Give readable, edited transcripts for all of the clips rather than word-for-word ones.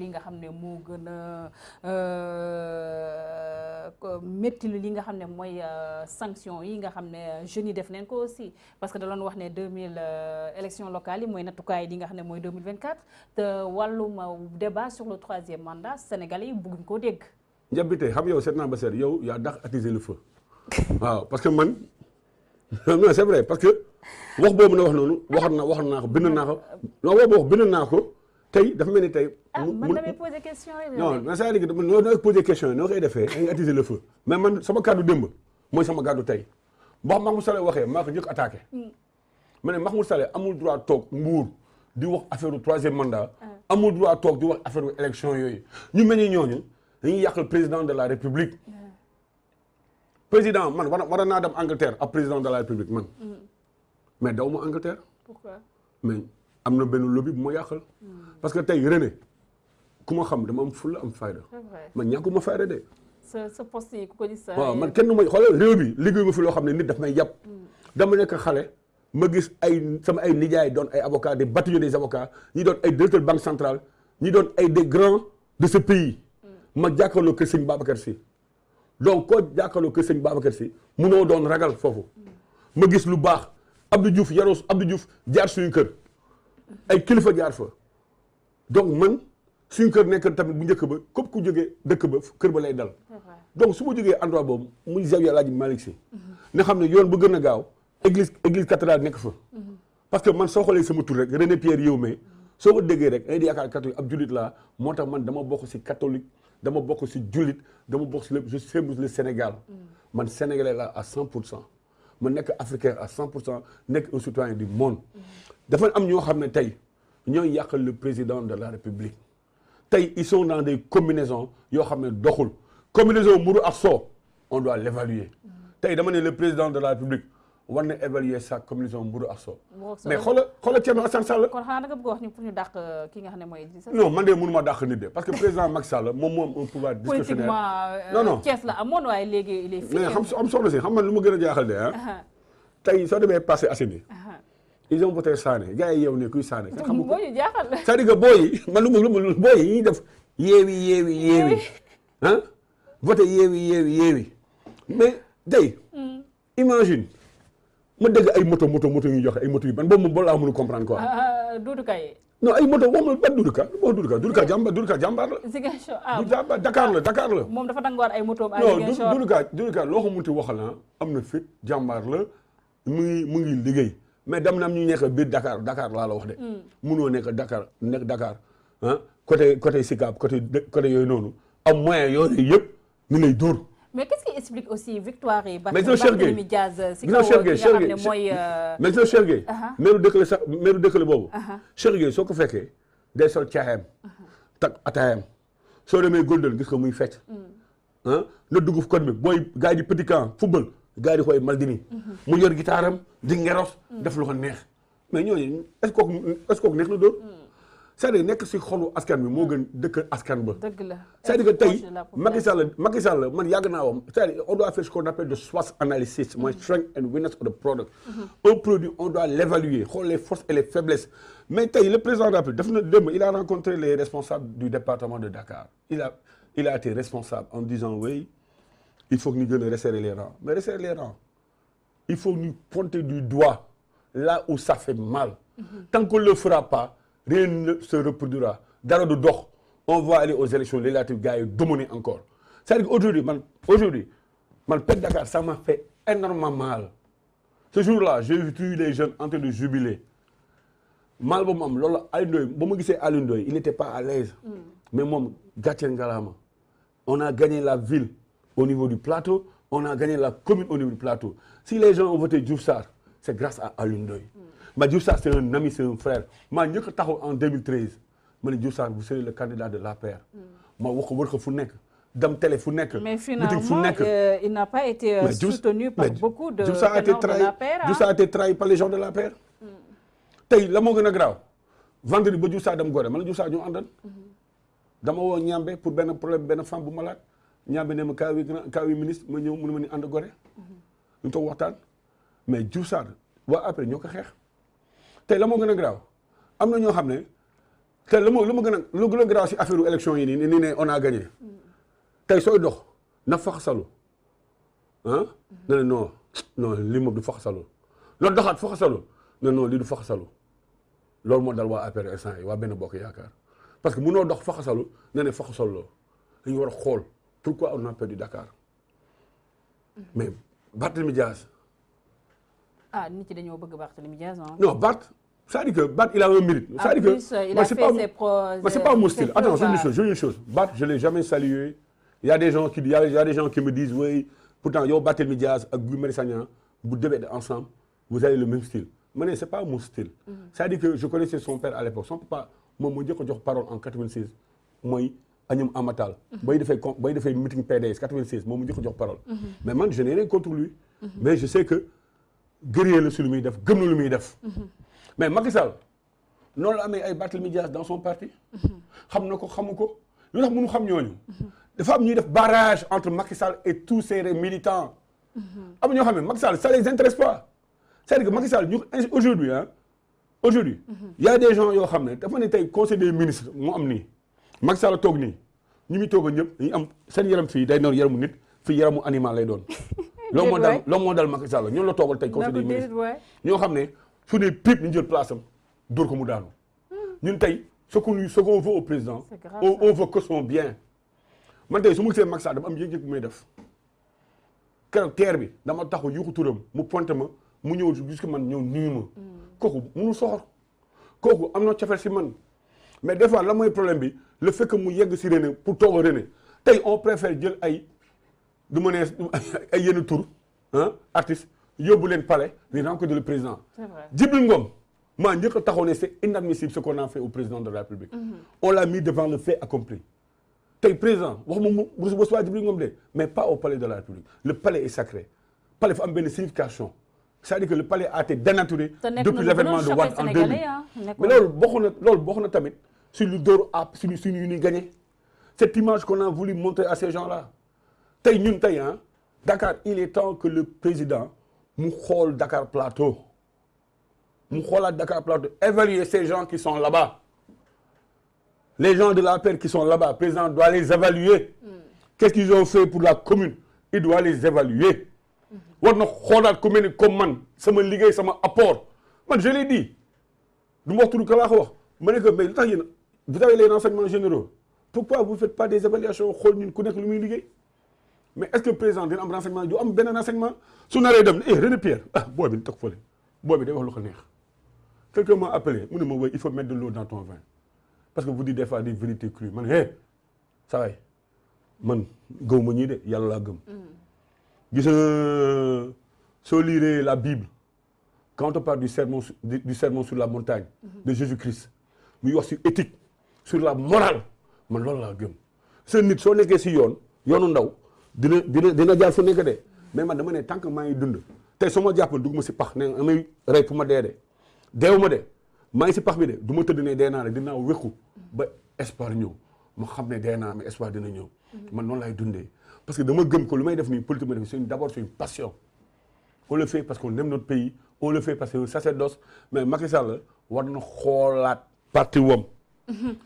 li nga xam ne moo gën a métti li nga xam ne mooy sanction yi nga xam ne jeunes yi def nañ ko aussi parce que da doon wax ne 2000 élections locales yi mooy nattukaay li nga xam ne mooy 2024 te wàllum débat sur le 3e mandat sénégalais yi bëgguñ koo dégg. Ndiabité xam yow seet naa ba seet yow yaa dax attiser le feu waaw parce que man non c'est vrai parce que wax boobu na wax noonu waxoon naa ko bind naa ko non wax boobu bind naa ko. tey dafa mel ni tey. man damay poser question rek. non mais c'est-à-dire que noo poser question yi noo koy defee da nga attiser le feu mais man sama kàddu démb mooy sama kàddu tey ba Mahmoud Saleh waxee maa ko njëkk attaqué. ma ne Mahmoud Saleh amul droit toog Mbour di wax affaire du 3e mandat. amul droit toog di wax affaire du élection yooyu ñu mel ni ñooñu dañuy yàqal président de la république. président man war naa dem Angleterre ab président de la république man. mais daw ma Angleterre. pourquoi mais. am na benn lobby bu ma yàqal parce que tey René ku ma xam dama am fulla am fayda man ñàkkuma fayda de sa poste yi ku ko gis waaw man kenn may xoolal réew bi liggéey ma fi loo xam ne nit daf may yàpp dama nekk xale ma gis sama ay nijaay doon ay avocats des bâtonniers des avocats ñi doon ay directeur banque centrale ñi doon ay des grands de ce pays ma jàkkaarloo kër sëñ Babacar Sy donc koo jàkkaarloo kër sëñ Babacar Sy munoo doon ragal foofu ma gis lu baax Abdou Diouf yaros Abdou Diouf jaar suñu kër ay kilifa jaar fa donc man suñu kër nekk tamit bu njëkk ba képp ku jógee dëkk ba kër ba lay dal donc su ma jógee endroit boobu muy Zawiya Alaaji Malick Sy nga xam ne yoon bu gën a gaaw église cathédrale nekk fa parce que man soo xoolee sama tur rek René Pierre Yéhoume soo ko déggee rek ay di yaakaar catholique ab jullit laa moo tax man dama bokk ci catholique dama bokk ci jullit dama bokk ci lépp je symbolise le Sénégal man sénégalais la à 100% ma nekk africain à 100% nekk un citoyen du monde dafa am ñoo xam ne tey ñooy yàqal le président de la république tey ils sont dans des combinaisons yoo xam ne doxul combinaison mburu ak soow on doit l'évaluer tey dama ne le président de la république war na évaluer sa combinaison mburu ak soow mais xoolal Thierno Alassane Sall. kon xanaa nga bëgg wax ñu pour ñu dàq ki nga xam ne mooy. non man de mënuma dàq nit de parce que président Macky Sall moom moo am un pouvoir discrétionnaire. politiquement non Thiès la amoon waaye léegi il est fini. mais am soxna si xam man lu ma gën a jaaxal de ah. tey soo demee passé Assainies ils ont voté Sané gars yi yow ne kuy Sané. xam nga booy yu jaaxal. c'est-à-dire que booy yi man lu ma booy yi ñuy def yeewi ah voté yeewi mais tey imagine ma dégg ay moto ñu joxe ay moto yi ban boobu moom laa mënu comprendre quoi. Doudou Ka non ay moto wax ma ban Doudou Ka jàmbaar la. Ziguinchor Dakar la. moom dafa dangoor ay moto ay Ziguinchor non Doudou Ka loo ko munti waxal na am na fit jàmbaar la mu ngi liggéey mais dem na am ñu nekk biir Dakar laa la wax de. munoo nekk Dakar ah côté Sicap côté yooyu noonu am moyen yooyu yëpp ni lay dóor. mais qu'est-ce qui explique aussi victoire yi. mais Barthélémy Diaz si kaw ki nga xam ne mooy. mais Cheikh Gueye. meeru dëkk la boobu. Cheikh Gueye soo ko fekkee day sol caaxaam. tak ataayam soo demee Golden gis ko muy fecc. ah na dugg code bi booy gars yi di petit camp football gars yi di koy Maldini. mu yor gitaaram di ngeros def lu ko neex mais ñooñu est-ce que neex na dóor. c'est-à-dire nekk si xolu askan bi moo gën dëkk askan ba. dëgg la c'est-à-dire que tey Macky Sall man yàgg naa wam c'est-à-dire on doit faire ce qu'on appelle de SWOT analysis mooy strength and weakness of the product. un produit on doit l'évaluer xool les forces et les faiblesses mais tey le président de la République daf na démb il a rencontré les responsables du département de Dakar il a été responsable en disant oui il faut que ñu gën a resserrer les rangs mais resserrer les rangs il faut ñu pointer du doigt là où ça fait mal. tant qu'on le fera pas. rien ne se reproduira dara du dox on va aller aux élections législatives gars yi dominer encore c'est-à-dire qu'aujourd'hui man perte Dakar ça m'a fait énormément mal ce jour-là j'ai vu les jeunes en train de jubiler mal ba mu am loolu Aliou Ndoye ba ma gisee Aliou Ndoye il n'était pas à l'aise mais moom gàcce ngalaama on a gagné la ville au niveau du plateau on a gagné la commune au niveau du plateau si les gens ont voté Diouf Sarr c'est grâce à Aliou Ndoye ma Diouf Sarr c'est un ami c'est un frère maa njëkk a taxaw en 2013 ma ne Diouf Sarr vous serez le candidat de l'APR ma wax ko wër ko fu nekk dem télé fu nekk. mais finalement il n'a pas été soutenu par beaucoup de tenants de l'APR. Diouf Sarr a été trahi par les gens de l'APR. tey la moo gën a graaw vendredi ba Diouf Sarr dem Gorée ma la Diouf Sarr ñoo àndal. dama woo Ñambe pour benn problème benn femme bu malade Ñambe ne ma kaw yi ministre ma ñëw mu ne ma ni ànd Gorée. ñu toog waxtaan mais Diouf Sarr waa après ñoo ko xeex. tey la moo gën a graaw am na ñoo xam ne te lu ma gën a grave si affaire élection yi nii ne on a gagné tey sooy dox na faxasalu ah ne non lii moom du faxasalu loolu doxaat faxasalu non lii du faxasalu loolu moo dal waa APR instant yi waa Benno Bokk Yaakaar parce que mënoo dox faxasalu ne faxasaloo dañu war a xool pourquoi on a perdu Dakar mais Barthélémy Dias. nit ñi dañoo bëgg Barthélémy Dias non c'est-à-dire que Bart il a un mérite. C'est-à-dire que il a fait ses preuves. C'est pas mon style. Attends, je dis une chose. Bart, je l'ai jamais salué. Il y a des gens qui me disent oui, pourtant yo Barthélémy Dias ak Guy Marius Sagna vous devez être ensemble, vous avez le même style. Mais c'est pas mon style. C'est-à-dire que je connaissais son père à l'époque. Son papa moom moo njëkk a jox parole en 86 mooy Agnam Amatal. bay defee meeting PDS 86 moom mu njëkk a jox parole. Mais man je n'ai rien contre lui. Mais je sais que guerrier la si lu muy def gëm na lu muy def. Mais Macky Sall noonu la amee ay Barthélémy Dias dans son parti. xam na ko xamu ko lu tax mënu xam ñooñu. dafa am ñuy def barrage entre Macky Sall et tous ses militants. am ñoo xam ne Macky Sall ça les intéresse pas. c'est-à-dire que Macky Sall ñu aujourd'hui il y a des gens yoo xam ne dafa ne tey conseil des ministres mu am nii Macky Sall toog nii ñu muy toog a ñëpp dañuy am seen yaram fii day doon yaramu nit fii yaramu animal lay doon. loolu moo dal Macky Sall ñoo la toogal tey conseil des ministres ñoo xam ne su ne pip ñu jël place am dóor ko mu daanu ñun tey ce qu'on veut au président on veut que son bien man tey su ma gisee Macky Sall dama am yëg-yëg bu may def keroog teer bi dama taxaw yuuxu turam mu pointé ma mu ñëw jusque man ñëw nuyu ma kooku mënu soxor kooku am na cofeel si man mais des fois la mooy problème bi le fait que mu yegg si René pour toog a René tey on préfère jël ay du ma ne ay yenn tur artiste yóbbu leen palais di rencontrer le président. C'est vrai. Djibril Ngom maa njëkk a taxaw ne c'est inadmissible ce qu'on a fait au président de la République. On l'a mis devant le fait accompli. tey président waxuma mu recevoir Djibril Ngom de mais pas au palais de la République le palais est sacré palais fa am benn signification c'est-à-dire que le palais a été dénaturé depuis l'événement de Wade en 2000 mais loolu bokk na tamit sur lu dóor sur yu ñuy gagné cette image qu'on a voulu montrer à ces gens-là tey ñun tey Dakar il est temps que le président mu xool Dakar Plateau mu xoolaat Dakar Plateau évaluer ces gens qui sont là-bas les gens de l'APR qui sont là-bas le président doit les évaluer qu'est-ce qu'ils ont fait pour la commune il doit les évaluer war na xoolaat commune comme man sama liggéey sama apport man je l'ai dit du ma wax tudd ka laa ko wax ma ne que mais lu tax yéen vous avez les renseignements généraux pourquoi vous faites pas des évaluations xool ñun ku nekk lu muy liggéey mais est-ce que président dina am renseignement du am benn renseignement su naree dem René Pierre booy bi toog fële booy bi day wax lu ko neex quelqu'un m'a appelé mu ne ma woy il faut mettre de l'eau dans ton vin parce que vous dites des fois des vérités crues man saa waay man gëw ma ñii de yàlla laa gëm gis nga soo lire la Bible quand on parle du sermon sur la montagne de Jésus-Christ muy wax sur éthique sur la morale man loolu laa gëm seen nit soo nekkee si yoonu ndaw dina jaar fu nekk de mais man dama ne tant que maa ngi dund tey soo ma jàppoon dugg ma si pax ne amay rey pour ma dee de deewu ma de maa ngi si pax bi de du ma tëdd ne dee naa rek dinaa wékku ba espoir ñëw ma xam ne dee naa mais espoir dina ñëw man noonu laay dundee parce que dama gëm ko lu may def nii politique ma def d'abord c'est une passion on le fait parce qu'on aime notre pays on le fait parce que c'est un sacerdoce mais Macky Sall war na xoolaat parti wam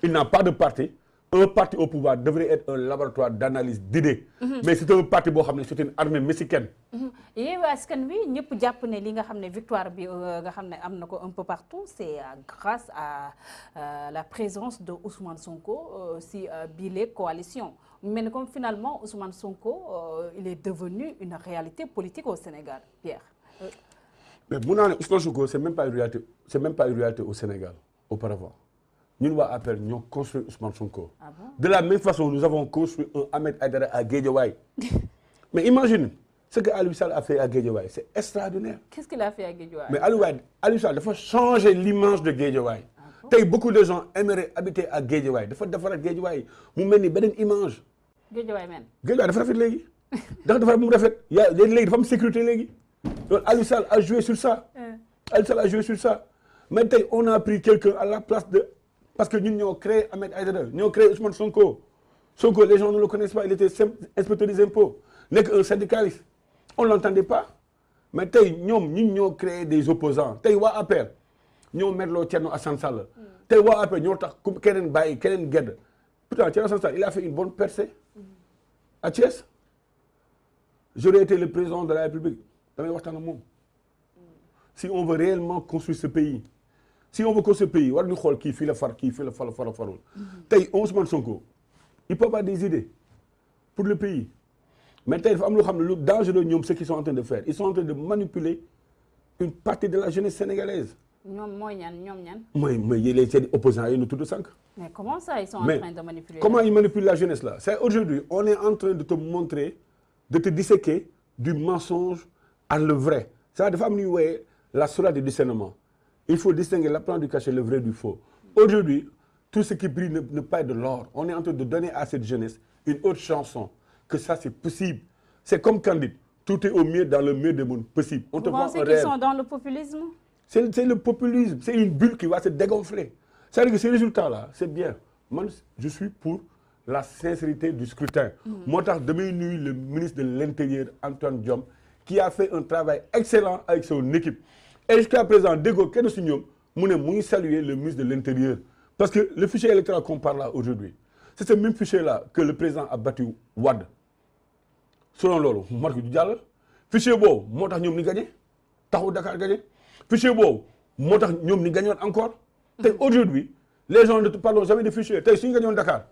il n'a pas de parti un parti au pouvoir devrait être un laboratoire d'analyse d'idées mais c'est un parti boo xam ne c'est une armée mexicaine Yewwi Askan Wi ñëpp jàpp ne li nga xam ne victoire bi nga xam ne am na ko un peu partout c'est grâce à la présence de Ousmane Sonko si bile coalition mais comme finalement Ousmane Sonko il est devenu une réalité politique au Sénégal Pierre. mais mun naa ne Ousmane Sonko c'est même pas une réalité au Sénégal auparavant ñun waa APR ñoo construit Ousmane Sonko. Ah bon? De la même façon nous avons construit un Ahmed Aïdara à Guédiawaye mais imagine ce que Aliou Sall a fait à Guédiawaye c'est extraordinaire. Qu'est-ce qu'il a fait à Guédiawaye? mais Aliou Sall dafa changer l'image de Guédiawaye. Tey beaucoup de gens aimeraient habiter à Guédiawaye dafa defaraat Guédiawaye mu mel ni beneen image. Guédiawaye men. Guédiawaye dafa rafet léegi. dafa defaraat mu rafet léegi dafa am sécurité léegi. donc Aliou Sall a joué sur ça. Aliou Sall a joué sur ça. mais tey on a pris quelqu'un à la place de parce que ñun ñoo créé Ahmed Aïdara ñoo créé Ousmane Sonko. Sonko les gens ne le connaissent pas il était inspecteur des impôts nekk un syndicaliste on l'entendait pas mais tey ñoom ñun ñoo créé des opposants tey waa APR ñoo merloo Thierno Alassane Sall tey waa APR ñoo tax ku keneen bàyyi keneen gedd pourtant Thierno Alassane Sall il a fait une bonne percée à Thiès j'aurais été le président de la République damay waxtaan ak moom si on veut réellement construire ce pays si on veut construire ce pays war ñu xool kii fii la far kii fii la farul tey Ousmane Sonko il peut avoir des idées pour le pays mais tey dafa am loo xam ne lu dangereux ñoom ce qu'ils sont en train de faire ils sont en train de manipuler une partie de la jeunesse sénégalaise. ñoom mooy ñan ñoom ñan. mooy les seen opposants yi ñu tudd sànq. mais comment ça ils sont en train de manipuler. Comment ils manipulent la jeunesse là? C'est aujourd'hui on est en train de te montrer de te disséquer du mensonge à le vrai. Ça dafa am lu ñuy wooyee la sorate du discernement. Il faut distinguer l'apparent du cachet, le vrai du faux. Aujourd'hui, tout ce qui brille ne pas être de l'or. On est en train de donner à cette jeunesse une autre chanson, que ça c'est possible. C'est comme Candide, tout est au mieux dans le mieux des mondes possible. On te vend un rêve. Vous pensez qu'ils sont dans le populisme? C'est le populisme, c'est une bulle qui va se dégonfler. C'est-à-dire que ces résultats-là, c'est bien. Moi, je suis pour la sincérité du scrutin. Moo tax damay nuyu le ministre de l'Intérieur, Antoine Diome, qui a fait un travail excellent avec son équipe. Et jusqu'à présent, déggoo kenn si ñoom mu ne mu ngi saluer le ministre de l'Intérieur. Parce que le fichier électoral qu'on parle là aujourd'hui, c'est ce même fichier-là que le président a battu Wade. Selon loolu marque du jàll fichier boobu moo tax ñoom ni gagné taxawu Dakar gagné fichier boobu moo tax ñoom ni gagné encore. Tey aujourd'hui les gens ne te parlent jamais de fichier tey suñu gagné Dakar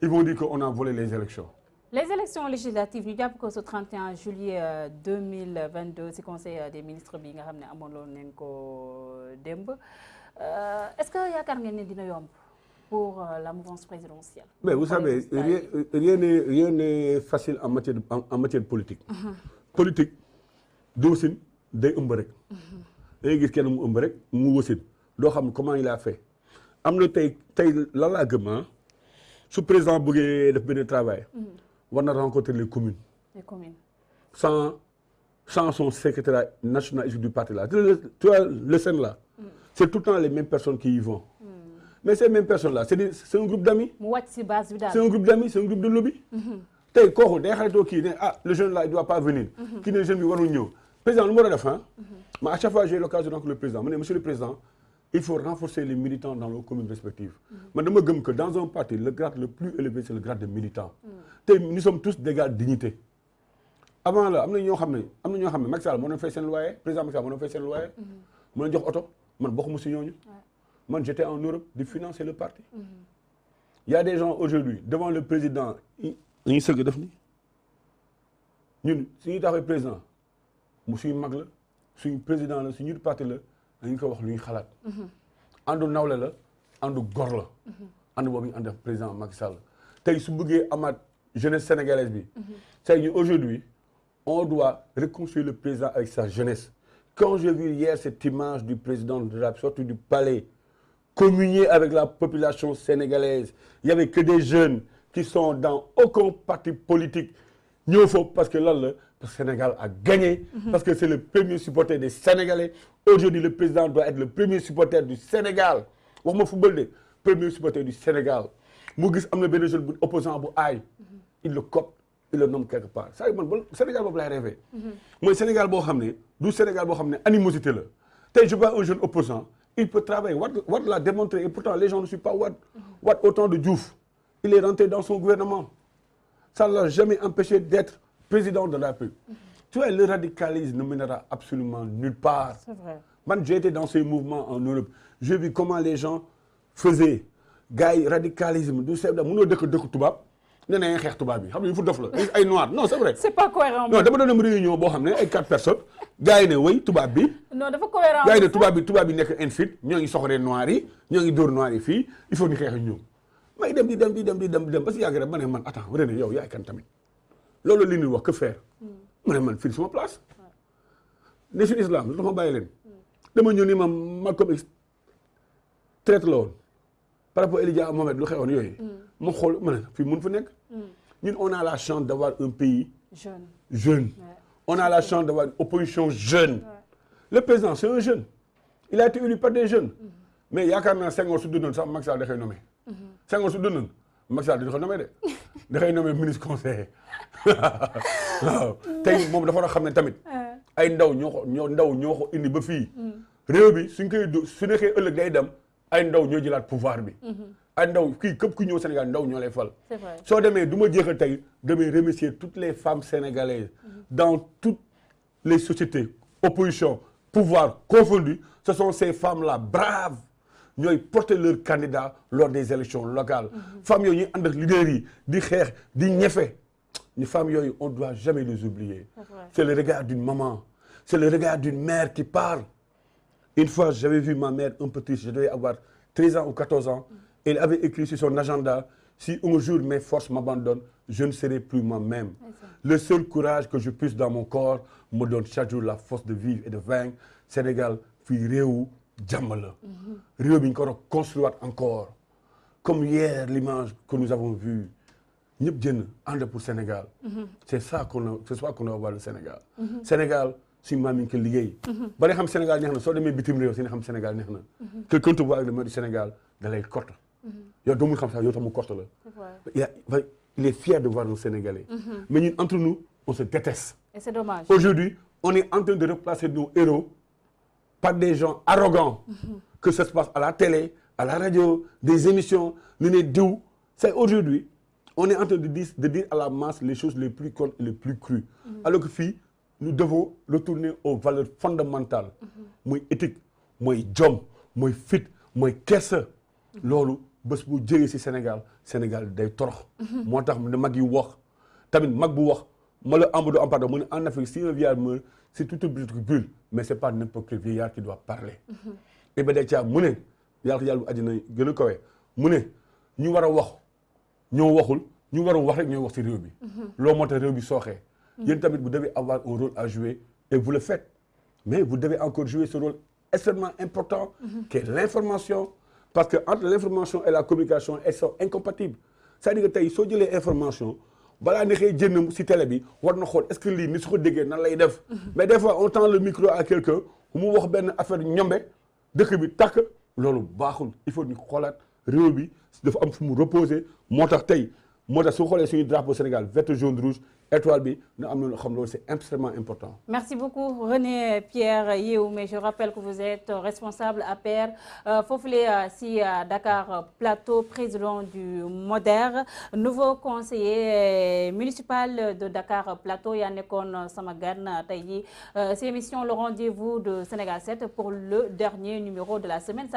ils vont dire qu'on a volé les élections. Les élections législatives ñu jàpp ko ce 31 juillet 2022 ci conseil des ministres bi nga xam ne amaloon nañ ko démb est-ce que yaakaar ngeen ne dina yomb pour la mouvance présidentielle? Mais vous savez rien n'est facile en matière politique. Politique du wasin day ëmb rek. da ngay gis kenn mu ëmb rek mu wasin doo xam comment il a fait am na tey lan laa gëm su président bëggee def benn travail. war na rencontrer les communes. sans son secrétaire national du parti là. Tu vois le scène là. C'est tout le temps les mêmes personnes qui y vont. Mais ces mêmes personnes là c'est un groupe d'amis. mu wàcc ci base bi daal. C'est un groupe d'amis, c'est un groupe de lobby. tey kooku day xaritoo kii ne le jeune là il doit pas venir. kii ne jeune bi warul ñëw. Président lu mu war a def mais à chaque fois j'ai l'occasion de rencontrer le président ma ne monsieur le président il faut renforcer les militants dans nos communes respectives. man dama gëm que dans un parti le grade le plus élevé c'est le grade de militant. tey nous sommes tous d'égale dignité. avant là am na ñoo xam ne Macky Sall moo doon fay seen loyer président Macky Sall moo doon fay seen loyer. moo doon jox oto man bokkuma si ñooñu. man j'étais en Europe de financer le parti. Il y a des gens aujourd'hui devant le président dañuy sëgg def ni ñun suñuy taxawee président mu suñu mag la suñu président la suñu parti la dañu ko wax lu ñu xalaat. àndu nawle la àndu gor la. ànd boobu ñu ànd ak président Macky Sall tey su bëggee amaat jeunesse sénégalaise bi. c'est que aujourd'hui on doit reconstruire le président avec sa jeunesse. Quand j'ai vu hier cette image du président de la sortie du palais communier avec la population sénégalaise, il y avait que des jeunes qui sont dans aucun parti politique. ñëw foofu parce que lan la le Sénégal a gagné. Parce que c'est le premier supporter des Sénégalais. Aujourd'hui le président doit être le premier supporter du Sénégal. waxuma football de premier supporter du Sénégal. mu gis am na benn jeune bu opposant bu aay. il le copte il le nomme quelque part ça man Sénégal boobu laay rêvé. mooy Sénégal boo xam ne du Sénégal boo xam ne animosité la. tey je vois un jeune opposant il peut travailler Wade l'a démontré et pourtant les gens ne suivent pas Wade. Wade au temps de Diouf il est rentré dans son gouvernement. Ça ne l'a jamais empêché d'être président de la République. Tu vois, le radicalisme ne mènera absolument nulle part. C'est vrai. Moi, j'ai été dans ces mouvements en Europe. J'ai vu comment les gens faisaient. Gars, radicalisme, du c'est mënoo dëkk tubaab nee na xeex tubaab bi xam nga yu fu dof la ay noir non c'est vrai. C'est pas cohérent. Non dama doon dem réunion boo xam ne ay 4 personnes gars yi ne way tubaab bi. Non dafa cohérent. gars yi ne tubaab bi nekk infit ñoo ngi soxoree noir yi ñoo ngi dóor noir yi fii il faut ñu xeex ak ñoom. may dem parce que yàgg rek ma ne man attends ma ne yow yaay kan tamit loolu li ñuy wax que faire. ma ne man fii sama place. nation islam lu tax ma bàyyi leen. dama ñëw ni ma Malcolm X traite la woon par rapport à Elijah Mohamed lu xewoon yooyu. ma xool ma ne fii mun fa nekk. ñun on a la chance d'avoir un pays. jeune. On a la chance d'avoir une opposition jeune. Le président c'est un jeune. Il a été élu par des jeunes. mais yaakaar naa Senghor su dundoon sax Macky Sall da koy nommé. Senghor su dundoon Macky Sall dina ko nommé de da koy nommé ministre conseiller waaw tey moom dafa war a xam ne tamit ay ndaw ñoo ko indi ba fii réew bi suñ koy su nekkee ëllëg day dem ay ndaw ñoo jëlaat pouvoir bi. ay ndaw kii képp ku ñëw Sénégal ndaw ñoo lay fal. C'est vrai. soo demee du ma jeexal tey damay remercier toutes les femmes sénégalaises dans toutes les sociétés opposition pouvoir confondu ce sont ces femmes-là braves ñooy porter leur candidat lors des élections locales. femmes yooyu ñuy ànd ak leaders yi di xeex di ñefe ñu femmes yooyu on doit jamais les oublier. C'est le regard d'une maman c'est le regard d'une mère qui parle. Une fois j'avais vu ma mère un peu triste je devais avoir 13 ans ou 14 ans. Elle avait écrit sur son agenda si un jour mes forces m'abandonnent je ne serai plus moi-même. Le seul courage que je puisse dans mon corps me donne chaque jour la force de vivre et de vaincre. Sénégal fii réewu jàmm la. réew bi ñu ko war a construire encore comme hier l'image que nous avons vue ñëpp jënd ànd pour Sénégal. c'est ça qu'on a voir le Sénégal. Sénégal suñu maam yi ñu ko liggéey. ba nga xam Sénégal neex na soo demee bitim réew si nga xam Sénégal neex na. quelqu'un te voit avec le maillot du Sénégal da lay korte. yow doo mun xam sax yow tax mu korte la. il est fier de voir nos Sénégalais. mais ñun entre nous on se déteste. Et c'est dommage. Aujourd'hui on est en train de replacer nos héros par des gens arrogants. que ça se passe à la télé à la radio des émissions ñu ne diw c'est aujourd'hui on est en train de dire à la masse les choses les plus connes et les plus crues. alors que fii nous devons retourner aux valeurs fondamentales. mooy éthique mooy jom mooy fit mooy kersa. loolu bés bu jëyee ci Sénégal day torox. moo tax ne mag yi wax tamit mag bu wax ma la Amadou Ampata mu ne en Afrique si un vieillard meurt c'est tout un bruit qui brûle mais c'est pas n'importe quel vieillard qui doit parler. Iba Der Thiam mu ne yàlla bu àddina gën a kawe mu ne ñu war a wax ñoo waxul ñu war a wax rek ñooy wax ci réew bi. loolu moo tax réew bi sooxee. yéen tamit vous devez avoir un rôle à jouer et vous le faites mais vous devez encore jouer ce rôle extrêmement important. qui est l'information. parce que entre l'information et la communication elles sont incompatibles c'est-à-dire que tey soo jëlee information balaa neexee jënd ci télé bi war na xool est-ce que lii ni su ko déggee nan lay def. mais des fois on tend le micro à quelqu'un mu wax benn affaire ñombe dëkk bi tàkk loolu baaxul il faut ñu xoolaat réew bi dafa am fu mu reposer moo tax su xoolee suñu drapeau Sénégal vert jaune rouge étoile bi na am na loo xam loolu c'est extrêmement important. Merci beaucoup René Pierre Yéhoume. Je rappelle que vous êtes responsable APR foofule si Dakar Plateau, président du MODER, nouveau conseiller municipal de Dakar Plateau. yaa nekkoon sama gan tey jii ci émission le rendez-vous de Sénégal 7 pour le dernier numéro de la semaine.